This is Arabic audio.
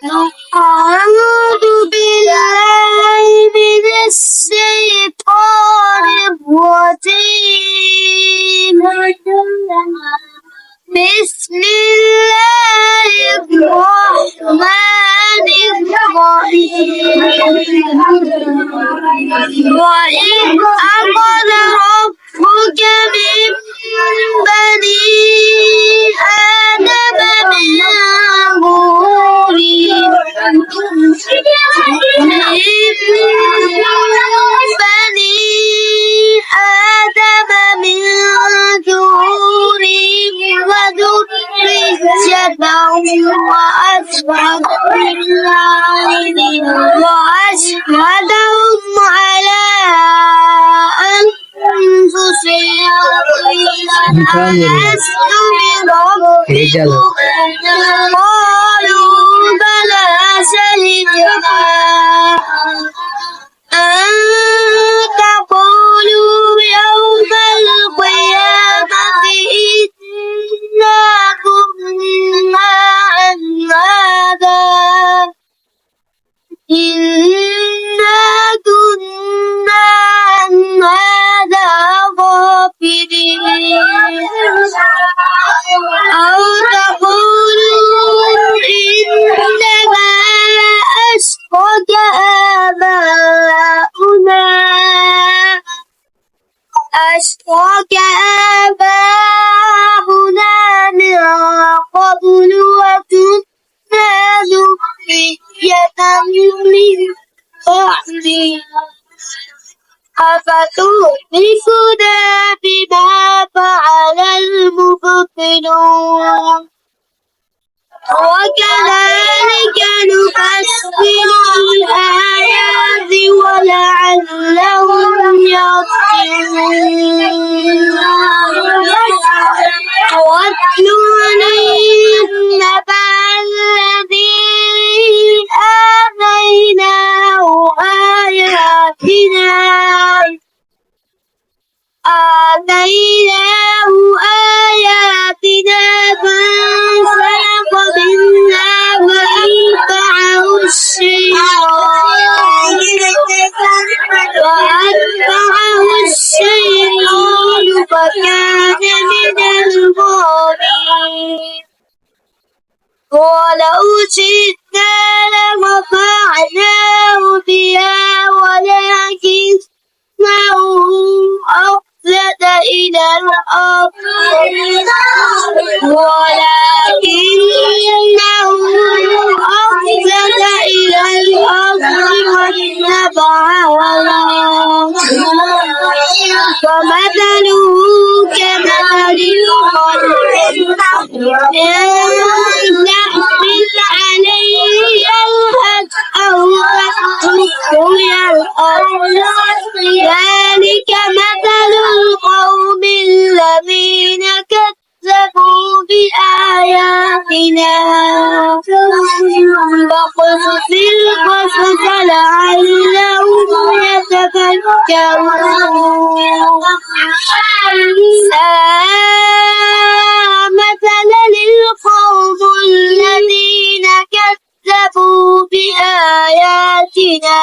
أعوذ بالله من الشيطان الرجيم. بسم الله الرحمن الرحيم. وإذ أخذ ربك من بني آدم من ظهورهم وذريتهم وأشهدهم على أنفسهم ألست بربكم قالوا بلى شهدنا أن تقولوا يوم القيامة إنا كنا عن هذا غافلين أو تقولوا إنما أشرك آباؤنا من قبل وكنا ذرية من بعدهم أفتهلكنا بما فعل المبطلون وكذلك نفصل الآيات ولعلهم يرجعون واتل عليهم نبأ الذي آتيناه آياتنا فانسلخ منها فأتبعه الشيطان فكان من الغاوين ولو شئنا لرفعناه بها ولكنه أخلد إلى الأرض واتبع هواه فمثله كمثل الخلق إن تحمل عليه يلهث أو تتركه يلهث ذلك مثل القوم الذين كذبوا بآياتنا فاقصص القصص لعلهم يتفكرون ساء مثلا للقوم الذين كذبوا بآياتنا